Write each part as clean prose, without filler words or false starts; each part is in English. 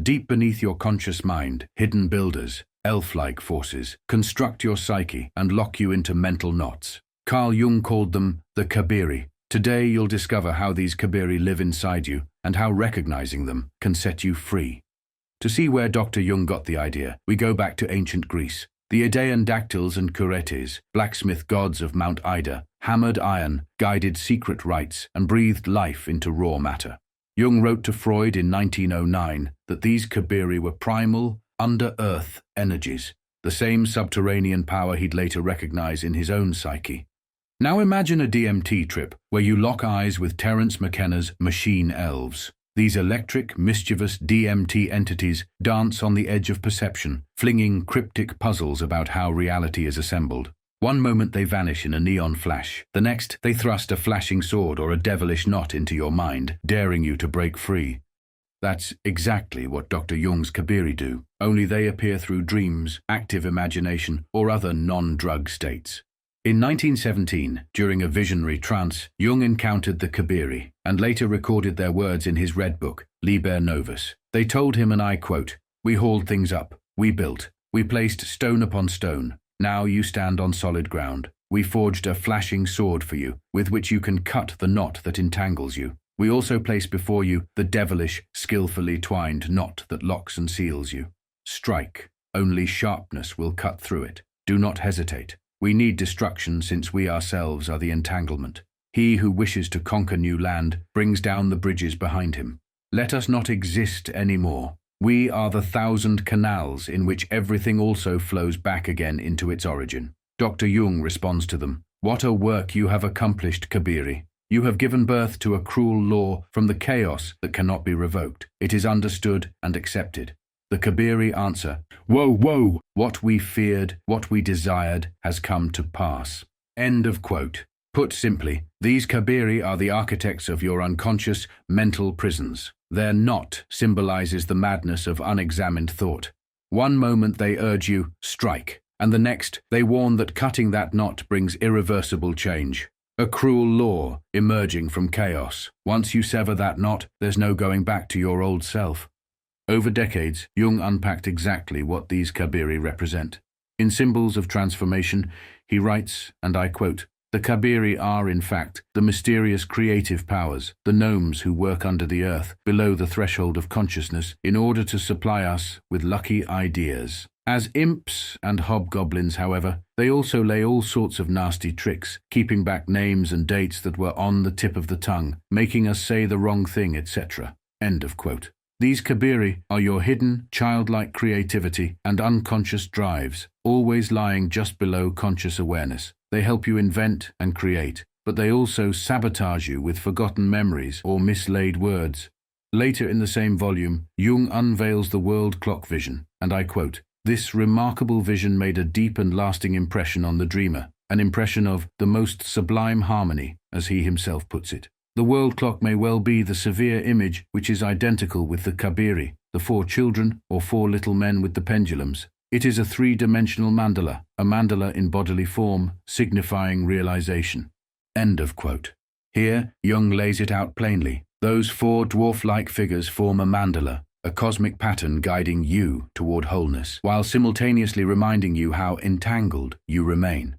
deep beneath your conscious mind, hidden builders, elf-like forces, construct your psyche and lock you into mental knots. Carl Jung called them the Cabiri. Today you'll discover how these Cabiri live inside you and how recognizing them can set you free. To see where Dr. Jung got the idea, we go back to ancient Greece. The Idaean dactyls and curetes, blacksmith gods of Mount Ida, hammered iron, guided secret rites, and breathed life into raw matter. Jung wrote to Freud in 1909 that these Cabiri were primal, under-earth energies, the same subterranean power he'd later recognize in his own psyche. Now imagine a DMT trip where you lock eyes with Terence McKenna's machine elves. These electric, mischievous DMT entities dance on the edge of perception, flinging cryptic puzzles about how reality is assembled. One moment they vanish in a neon flash. The next, they thrust a flashing sword or a devilish knot into your mind, daring you to break free. That's exactly what Dr. Jung's Cabiri do, only they appear through dreams, active imagination, or other non-drug states. In 1917, during a visionary trance, Jung encountered the Cabiri and later recorded their words in his red book, Liber Novus. They told him, and I quote, "We hauled things up, we built, we placed stone upon stone. Now you stand on solid ground. We forged a flashing sword for you, with which you can cut the knot that entangles you. We also place before you the devilish, skillfully twined knot that locks and seals you. Strike, only sharpness will cut through it. Do not hesitate. We need destruction since we ourselves are the entanglement. He who wishes to conquer new land brings down the bridges behind him. Let us not exist anymore. We are the 1,000 canals in which everything also flows back again into its origin." Dr. Jung responds to them, "What a work you have accomplished, Cabiri. You have given birth to a cruel law from the chaos that cannot be revoked. It is understood and accepted." The Cabiri answer, "Whoa, whoa! What we feared, what we desired, has come to pass." End of quote. Put simply, these Cabiri are the architects of your unconscious mental prisons. Their knot symbolizes the madness of unexamined thought. One moment they urge you, strike, and the next they warn that cutting that knot brings irreversible change. A cruel law emerging from chaos. Once you sever that knot, there's no going back to your old self. Over decades, Jung unpacked exactly what these Cabiri represent. In Symbols of Transformation, he writes, and I quote, "The Cabiri are, in fact, the mysterious creative powers, the gnomes who work under the earth, below the threshold of consciousness, in order to supply us with lucky ideas. As imps and hobgoblins, however, they also lay all sorts of nasty tricks, keeping back names and dates that were on the tip of the tongue, making us say the wrong thing, etc." End of quote. These Cabiri are your hidden, childlike creativity and unconscious drives, always lying just below conscious awareness. They help you invent and create, but they also sabotage you with forgotten memories or mislaid words. Later in the same volume, Jung unveils the world clock vision, and I quote, "This remarkable vision made a deep and lasting impression on the dreamer, an impression of the most sublime harmony, as he himself puts it. The world clock may well be the severe image which is identical with the Cabiri, the 4 children or 4 little men with the pendulums. It is a 3-dimensional mandala, a mandala in bodily form, signifying realization." End of quote. Here, Jung lays it out plainly. Those 4 dwarf-like figures form a mandala, a cosmic pattern guiding you toward wholeness, while simultaneously reminding you how entangled you remain.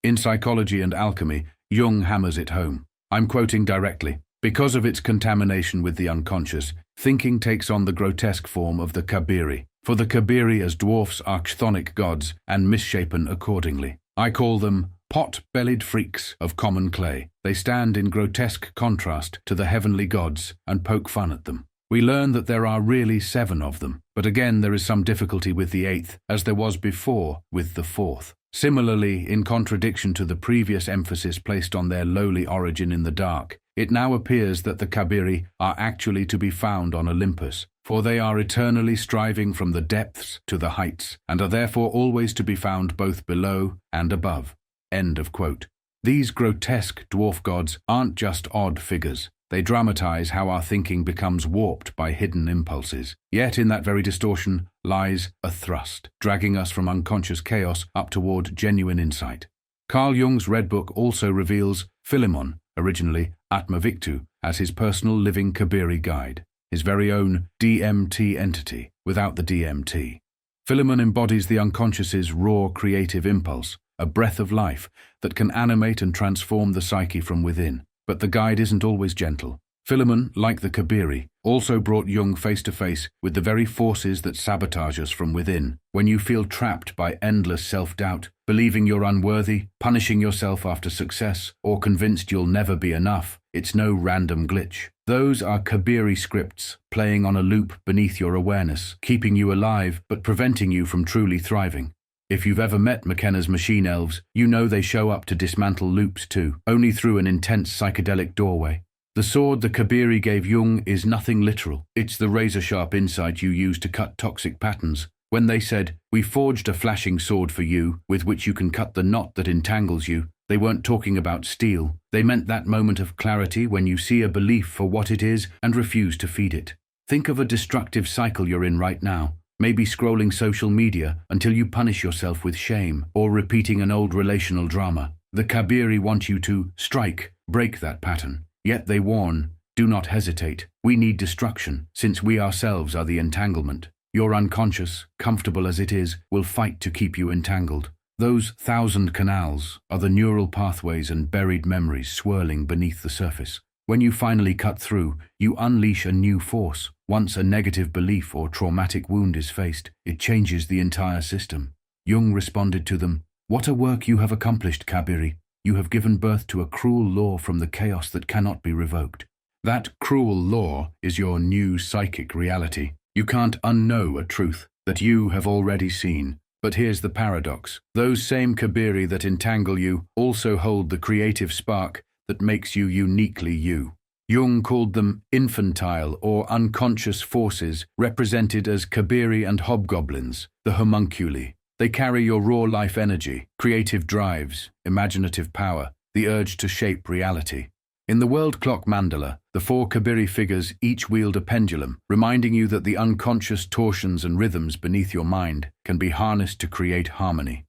In Psychology and Alchemy, Jung hammers it home. I'm quoting directly. "Because of its contamination with the unconscious, thinking takes on the grotesque form of the Cabiri. For the Cabiri as dwarfs are chthonic gods and misshapen accordingly. I call them pot-bellied freaks of common clay. They stand in grotesque contrast to the heavenly gods and poke fun at them. We learn that there are really 7 of them, but again there is some difficulty with the 8th, as there was before with the 4th. Similarly, in contradiction to the previous emphasis placed on their lowly origin in the dark, it now appears that the Cabiri are actually to be found on Olympus, for they are eternally striving from the depths to the heights, and are therefore always to be found both below and above." End of quote. These grotesque dwarf gods aren't just odd figures. They dramatize how our thinking becomes warped by hidden impulses. Yet in that very distortion lies a thrust, dragging us from unconscious chaos up toward genuine insight. Carl Jung's Red Book also reveals Philemon, originally Atma Victu, as his personal living Cabiri guide. his very own DMT entity, without the DMT. Philemon embodies the unconscious's raw creative impulse, a breath of life that can animate and transform the psyche from within. But the guide isn't always gentle. Philemon, like the Cabiri, also brought Jung face to face with the very forces that sabotage us from within. When you feel trapped by endless self-doubt, believing you're unworthy, punishing yourself after success, or convinced you'll never be enough, it's no random glitch. Those are Cabiri scripts playing on a loop beneath your awareness, keeping you alive but preventing you from truly thriving. If you've ever met McKenna's machine elves, you know they show up to dismantle loops too, only through an intense psychedelic doorway. The sword the Cabiri gave Jung is nothing literal. It's the razor-sharp insight you use to cut toxic patterns. When they said, "We forged a flashing sword for you, with which you can cut the knot that entangles you," they weren't talking about steel. They meant that moment of clarity when you see a belief for what it is and refuse to feed it. Think of a destructive cycle you're in right now. Maybe scrolling social media until you punish yourself with shame, or repeating an old relational drama. The Cabiri want you to strike, break that pattern. Yet they warn, do not hesitate. We need destruction, since we ourselves are the entanglement. Your unconscious, comfortable as it is, will fight to keep you entangled. Those 1,000 canals are the neural pathways and buried memories swirling beneath the surface. When you finally cut through, you unleash a new force. Once a negative belief or traumatic wound is faced, it changes the entire system. Jung responded to them, "What a work you have accomplished, Cabiri. You have given birth to a cruel law from the chaos that cannot be revoked. That cruel law is your new psychic reality. You can't unknow a truth that you have already seen. But here's the paradox. Those same Cabiri that entangle you also hold the creative spark that makes you uniquely you." Jung called them infantile or unconscious forces, represented as Cabiri and hobgoblins, the homunculi. They carry your raw life energy, creative drives, imaginative power, the urge to shape reality. In the world clock mandala, the 4 Cabiri figures each wield a pendulum, reminding you that the unconscious torsions and rhythms beneath your mind can be harnessed to create harmony.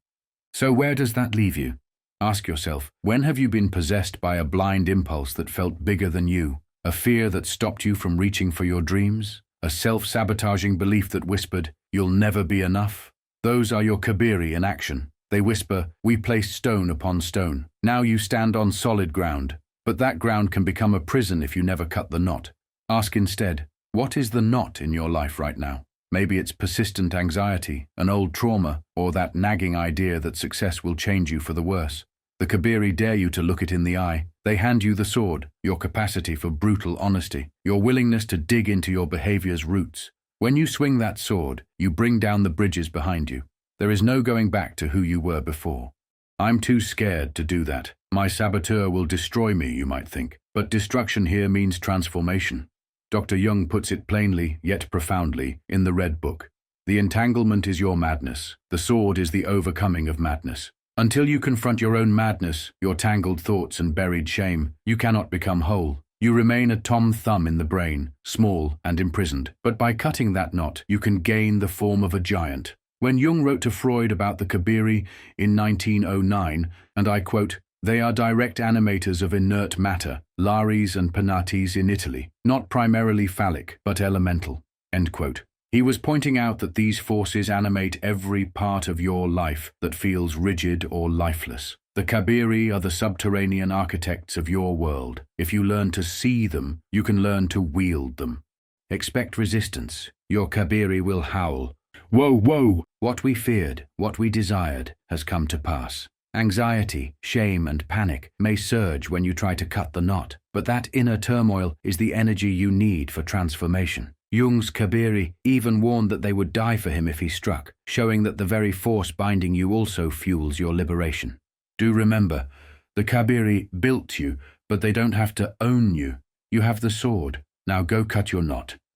So where does that leave you? Ask yourself, when have you been possessed by a blind impulse that felt bigger than you? A fear that stopped you from reaching for your dreams? A self-sabotaging belief that whispered, "You'll never be enough"? Those are your Cabiri in action. They whisper, "We place stone upon stone. Now you stand on solid ground." But that ground can become a prison if you never cut the knot. Ask instead, what is the knot in your life right now? Maybe it's persistent anxiety, an old trauma, or that nagging idea that success will change you for the worse. The Cabiri dare you to look it in the eye. They hand you the sword, your capacity for brutal honesty, your willingness to dig into your behavior's roots. When you swing that sword, you bring down the bridges behind you. There is no going back to who you were before. I'm too scared to do that. My saboteur will destroy me, you might think. But destruction here means transformation. Dr. Jung puts it plainly, yet profoundly, in the Red Book. The entanglement is your madness. The sword is the overcoming of madness. Until you confront your own madness, your tangled thoughts and buried shame, you cannot become whole. You remain a Tom Thumb in the brain, small and imprisoned. But by cutting that knot, you can gain the form of a giant. When Jung wrote to Freud about the Cabiri in 1909, and I quote, "They are direct animators of inert matter, Lares and Penates in Italy, not primarily phallic, but elemental," end quote. He was pointing out that these forces animate every part of your life that feels rigid or lifeless. The Cabiri are the subterranean architects of your world. If you learn to see them, you can learn to wield them. Expect resistance. Your Cabiri will howl. Whoa, whoa! What we feared, what we desired, has come to pass. Anxiety, shame, and panic may surge when you try to cut the knot, but that inner turmoil is the energy you need for transformation. Jung's Cabiri even warned that they would die for him if he struck, showing that the very force binding you also fuels your liberation. Do remember, the Cabiri built you, but they don't have to own you. You have the sword. Now go cut your knot.